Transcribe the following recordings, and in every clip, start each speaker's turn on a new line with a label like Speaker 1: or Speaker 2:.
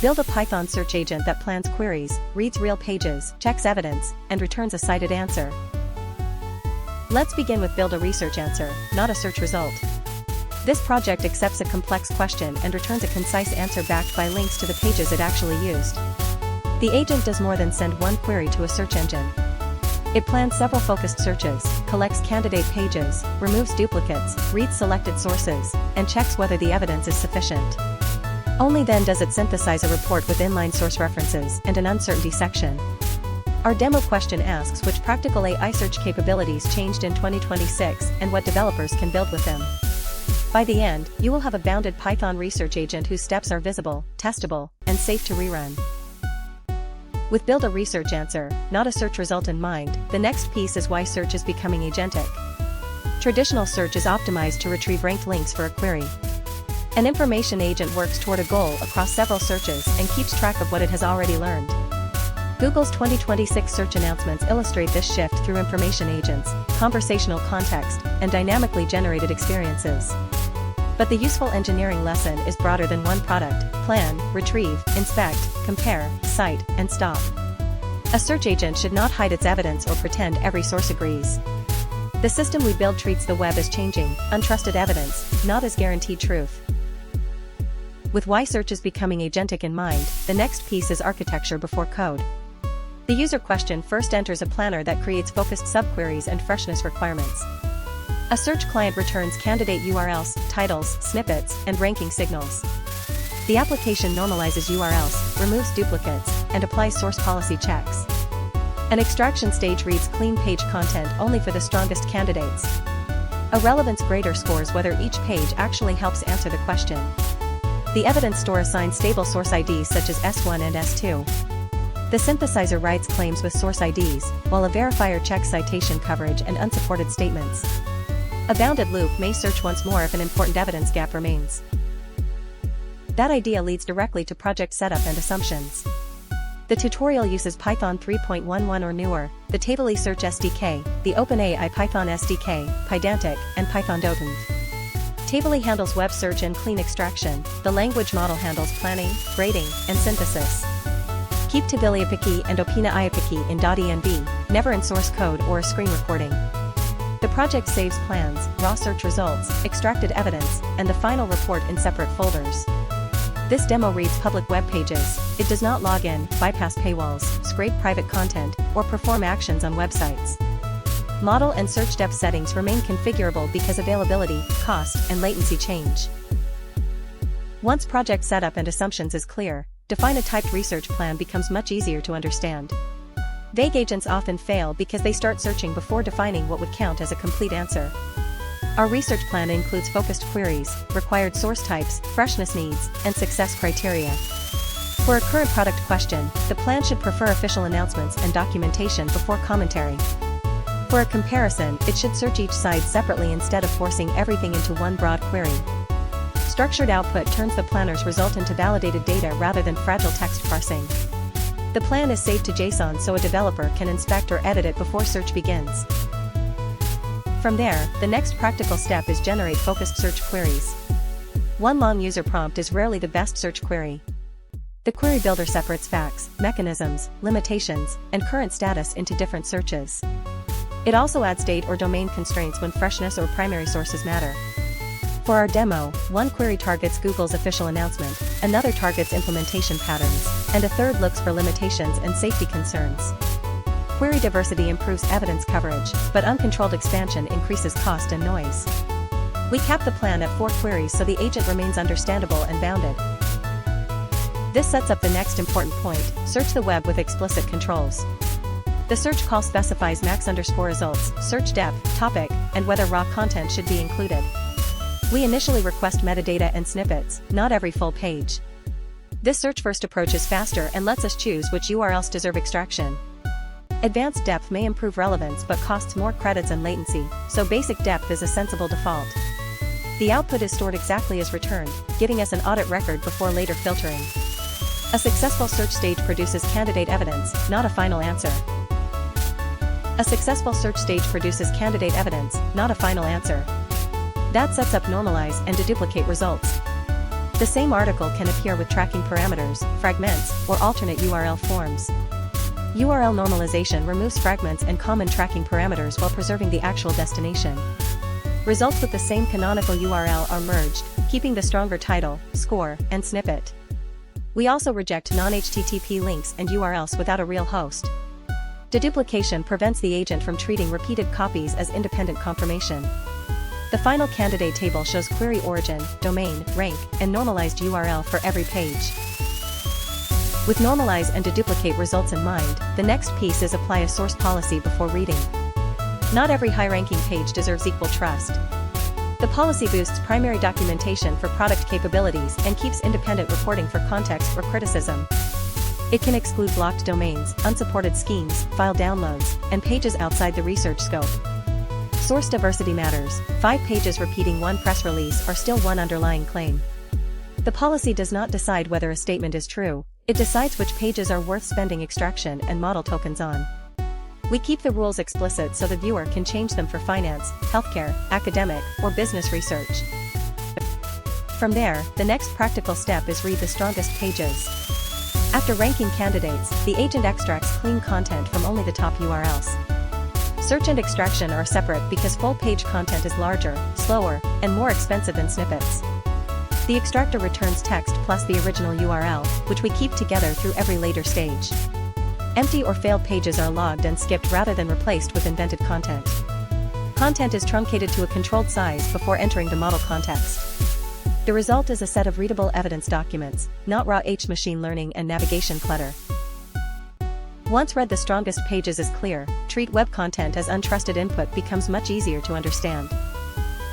Speaker 1: Build a Python search agent that plans queries, reads real pages, checks evidence, and returns a cited answer. Let's begin with build a research answer, not a search result. This project accepts a complex question and returns a concise answer backed by links to the pages it actually used. The agent does more than send one query to a search engine. It plans several focused searches, collects candidate pages, removes duplicates, reads selected sources, and checks whether the evidence is sufficient. Only then does it synthesize a report with inline source references and an uncertainty section. Our demo question asks which practical AI search capabilities changed in 2026 and what developers can build with them. By the end, you will have a bounded Python research agent whose steps are visible, testable, and safe to rerun. With build a research answer, not a search result in mind, the next piece is why search is becoming agentic. Traditional search is optimized to retrieve ranked links for a query. An information agent works toward a goal across several searches and keeps track of what it has already learned. Google's 2026 search announcements illustrate this shift through information agents, conversational context, and dynamically generated experiences. But the useful engineering lesson is broader than one product: plan, retrieve, inspect, compare, cite, and stop. A search agent should not hide its evidence or pretend every source agrees. The system we build treats the web as changing, untrusted evidence, not as guaranteed truth. With why search is becoming agentic in mind, the next piece is architecture before code. The user question first enters a planner that creates focused subqueries and freshness requirements. A search client returns candidate URLs, titles, snippets, and ranking signals. The application normalizes URLs, removes duplicates, and applies source policy checks. An extraction stage reads clean page content only for the strongest candidates. A relevance grader scores whether each page actually helps answer the question. The evidence store assigns stable source IDs such as S1 and S2. The synthesizer writes claims with source IDs, while a verifier checks citation coverage and unsupported statements. A bounded loop may search once more if an important evidence gap remains. That idea leads directly to project setup and assumptions. The tutorial uses Python 3.11 or newer, the Tavily Search SDK, the OpenAI Python SDK, Pydantic, and Python Dotant. Tavily handles web search and clean extraction, the language model handles planning, grading, and synthesis. Keep Deduplication and OpenAI in .env, never in source code or a screen recording. The project saves plans, raw search results, extracted evidence, and the final report in separate folders. This demo reads public web pages. It does not log in, bypass paywalls, scrape private content, or perform actions on websites. Model and search depth settings remain configurable because availability, cost, and latency change. Once project setup and assumptions is clear, define a typed research plan becomes much easier to understand. Vague agents often fail because they start searching before defining what would count as a complete answer. Our research plan includes focused queries, required source types, freshness needs, and success criteria. For a current product question, the plan should prefer official announcements and documentation before commentary. For a comparison, it should search each side separately instead of forcing everything into one broad query. Structured output turns the planner's result into validated data rather than fragile text parsing. The plan is saved to JSON so a developer can inspect or edit it before search begins. From there, the next practical step is generate focused search queries. One long user prompt is rarely the best search query. The query builder separates facts, mechanisms, limitations, and current status into different searches. It also adds date or domain constraints when freshness or primary sources matter. For our demo, one query targets Google's official announcement, another targets implementation patterns, and a third looks for limitations and safety concerns. Query diversity improves evidence coverage, but uncontrolled expansion increases cost and noise. We cap the plan at 4 queries so the agent remains understandable and bounded. This sets up the next important point: search the web with explicit controls. The search call specifies max_results, search depth, topic, and whether raw content should be included. We initially request metadata and snippets, not every full page. This search-first approach is faster and lets us choose which URLs deserve extraction. Advanced depth may improve relevance but costs more credits and latency, so basic depth is a sensible default. The output is stored exactly as returned, giving us an audit record before later filtering. A successful search stage produces candidate evidence, not a final answer. A successful search stage produces candidate evidence, not a final answer. That sets up Normalize and Deduplicate results. The same article can appear with tracking parameters, fragments, or alternate URL forms. URL normalization removes fragments and common tracking parameters while preserving the actual destination. Results with the same canonical URL are merged, keeping the stronger title, score, and snippet. We also reject non-HTTP links and URLs without a real host. Deduplication prevents the agent from treating repeated copies as independent confirmation. The final candidate table shows query origin, domain, rank, and normalized URL for every page. With Normalize and Deduplicate results in mind, the next piece is apply a source policy before reading. Not every high-ranking page deserves equal trust. The policy boosts primary documentation for product capabilities and keeps independent reporting for context or criticism. It can exclude blocked domains, unsupported schemes, file downloads, and pages outside the research scope. Source diversity matters. 5 pages repeating one press release are still one underlying claim. The policy does not decide whether a statement is true. It decides which pages are worth spending extraction and model tokens on. We keep the rules explicit so the viewer can change them for finance, healthcare, academic, or business research. From there, the next practical step is read the strongest pages. After ranking candidates, the agent extracts clean content from only the top URLs. Search and extraction are separate because full-page content is larger, slower, and more expensive than snippets. The extractor returns text plus the original URL, which we keep together through every later stage. Empty or failed pages are logged and skipped rather than replaced with invented content. Content is truncated to a controlled size before entering the model context. The result is a set of readable evidence documents, not raw machine learning and navigation clutter. Once read the strongest pages is clear, treat web content as untrusted input becomes much easier to understand.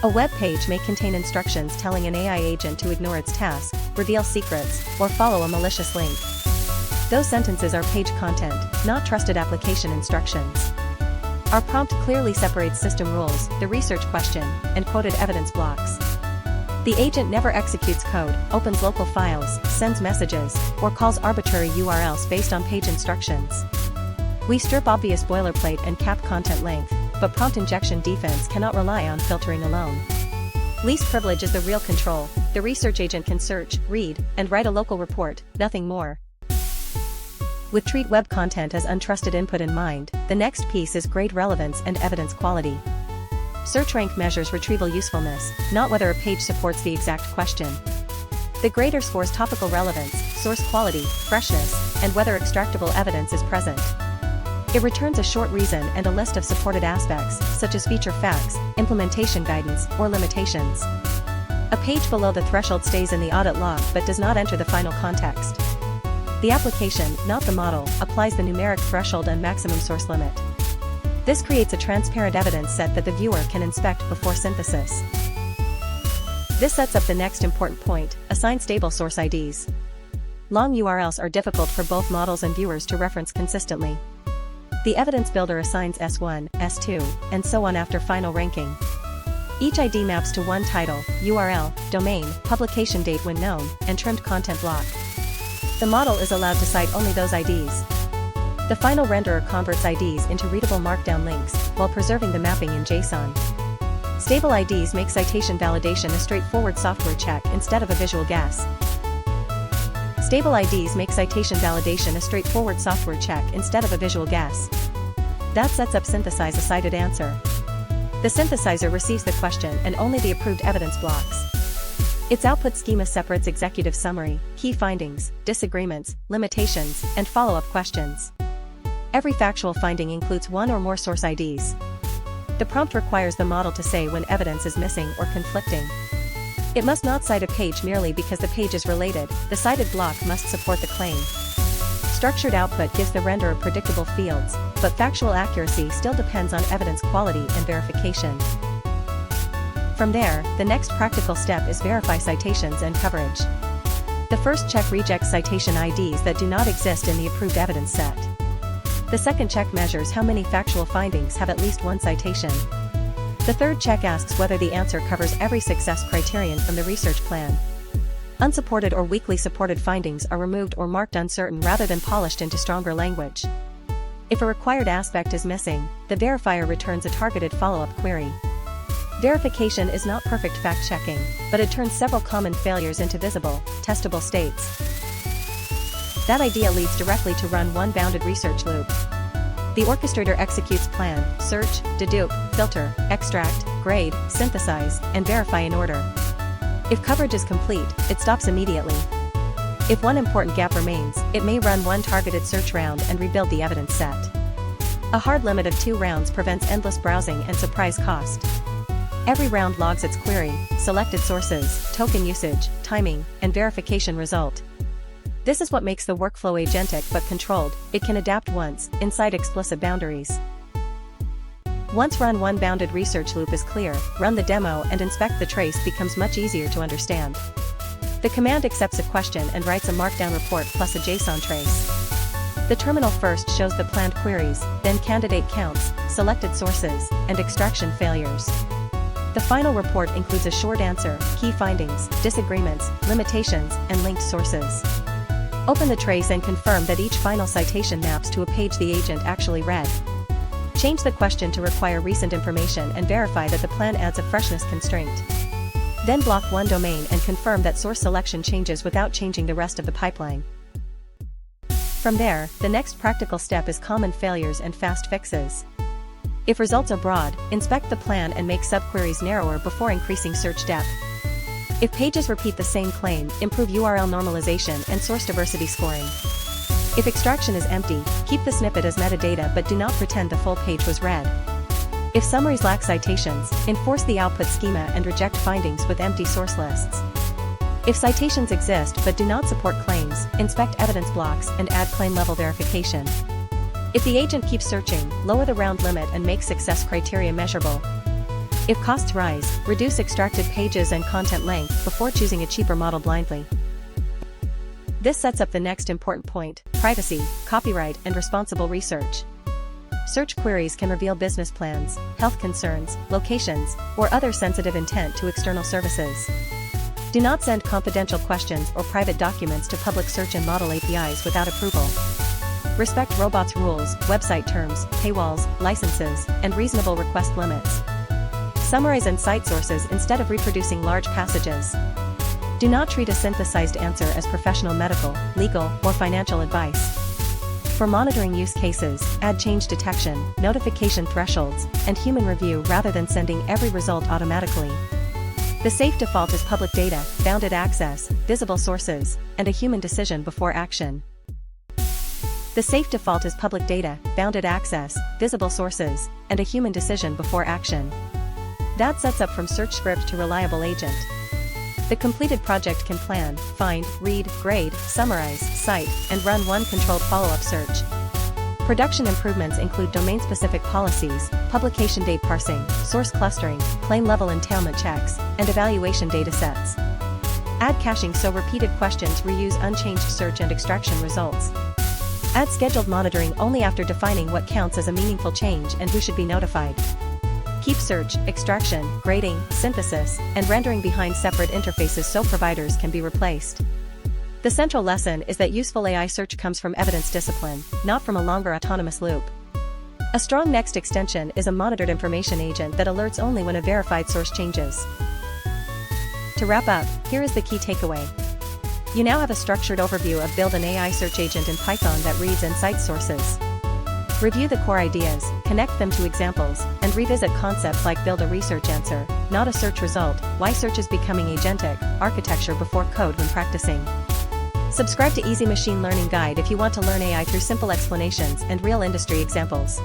Speaker 1: A web page may contain instructions telling an AI agent to ignore its task, reveal secrets, or follow a malicious link. Those sentences are page content, not trusted application instructions. Our prompt clearly separates system rules, the research question, and quoted evidence blocks. The agent never executes code, opens local files, sends messages, or calls arbitrary URLs based on page instructions. We strip obvious boilerplate and cap content length, but prompt injection defense cannot rely on filtering alone. Least privilege is the real control. The research agent can search, read, and write a local report, nothing more. With treat web content as untrusted input in mind, the next piece is grade relevance and evidence quality. Search rank measures retrieval usefulness, not whether a page supports the exact question. The grader scores topical relevance, source quality, freshness, and whether extractable evidence is present. It returns a short reason and a list of supported aspects, such as feature facts, implementation guidance, or limitations. A page below the threshold stays in the audit log but does not enter the final context. The application, not the model, applies the numeric threshold and maximum source limit. This creates a transparent evidence set that the viewer can inspect before synthesis. This sets up the next important point: assign stable source IDs. Long URLs are difficult for both models and viewers to reference consistently. The evidence builder assigns S1, S2, and so on after final ranking. Each ID maps to one title, URL, domain, publication date when known, and trimmed content block. The model is allowed to cite only those IDs. The final renderer converts IDs into readable markdown links, while preserving the mapping in JSON. Stable IDs make citation validation a straightforward software check instead of a visual guess. Stable IDs make citation validation a straightforward software check instead of a visual guess. That sets up Synthesize a cited answer. The synthesizer receives the question and only the approved evidence blocks. Its output schema separates executive summary, key findings, disagreements, limitations, and follow-up questions. Every factual finding includes one or more source IDs. The prompt requires the model to say when evidence is missing or conflicting. It must not cite a page merely because the page is related. The cited block must support the claim. Structured output gives the renderer predictable fields, but factual accuracy still depends on evidence quality and verification. From there, the next practical step is verify citations and coverage. The first check rejects citation IDs that do not exist in the approved evidence set. The second check measures how many factual findings have at least one citation. The third check asks whether the answer covers every success criterion from the research plan. Unsupported or weakly supported findings are removed or marked uncertain rather than polished into stronger language. If a required aspect is missing, the verifier returns a targeted follow-up query. Verification is not perfect fact-checking, but it turns several common failures into visible, testable states. That idea leads directly to run one bounded research loop. The orchestrator executes plan, search, dedupe, filter, extract, grade, synthesize, and verify in order. If coverage is complete, it stops immediately. If one important gap remains, it may run one targeted search round and rebuild the evidence set. A hard limit of 2 rounds prevents endless browsing and surprise cost. Every round logs its query, selected sources, token usage, timing, and verification result. This is what makes the workflow agentic but controlled. It can adapt once, inside explicit boundaries. Once run one bounded research loop is clear, run the demo and inspect the trace becomes much easier to understand. The command accepts a question and writes a markdown report plus a JSON trace. The terminal first shows the planned queries, then candidate counts, selected sources, and extraction failures. The final report includes a short answer, key findings, disagreements, limitations, and linked sources. Open the trace and confirm that each final citation maps to a page the agent actually read. Change the question to require recent information and verify that the plan adds a freshness constraint. Then block one domain and confirm that source selection changes without changing the rest of the pipeline. From there, the next practical step is common failures and fast fixes. If results are broad, inspect the plan and make subqueries narrower before increasing search depth. If pages repeat the same claim, improve URL normalization and source diversity scoring. If extraction is empty, keep the snippet as metadata but do not pretend the full page was read. If summaries lack citations, enforce the output schema and reject findings with empty source lists. If citations exist but do not support claims, inspect evidence blocks and add claim-level verification. If the agent keeps searching, lower the round limit and make success criteria measurable. If costs rise, reduce extracted pages and content length before choosing a cheaper model blindly. This sets up the next important point: privacy, copyright, and responsible research. Search queries can reveal business plans, health concerns, locations, or other sensitive intent to external services. Do not send confidential questions or private documents to public search and model APIs without approval. Respect robots' rules, website terms, paywalls, licenses, and reasonable request limits. Summarize and cite sources instead of reproducing large passages. Do not treat a synthesized answer as professional medical, legal, or financial advice. For monitoring use cases, add change detection, notification thresholds, and human review rather than sending every result automatically. The safe default is public data, bounded access, visible sources, and a human decision before action. The safe default is public data, bounded access, visible sources, and a human decision before action. That sets up from search script to reliable agent. The completed project can plan, find, read, grade, summarize, cite, and run one controlled follow-up search. Production improvements include domain-specific policies, publication date parsing, source clustering, claim-level entailment checks, and evaluation datasets. Add caching so repeated questions reuse unchanged search and extraction results. Add scheduled monitoring only after defining what counts as a meaningful change and who should be notified. Keep search, extraction, grading, synthesis, and rendering behind separate interfaces so providers can be replaced. The central lesson is that useful AI search comes from evidence discipline, not from a longer autonomous loop. A strong next extension is a monitored information agent that alerts only when a verified source changes. To wrap up, here is the key takeaway. You now have a structured overview of build an AI search agent in Python that reads and cites sources. Review the core ideas, connect them to examples, and revisit concepts like build a research answer, not a search result, why search is becoming agentic, architecture before code when practicing. Subscribe to Easy Machine Learning Guide if you want to learn AI through simple explanations and real industry examples.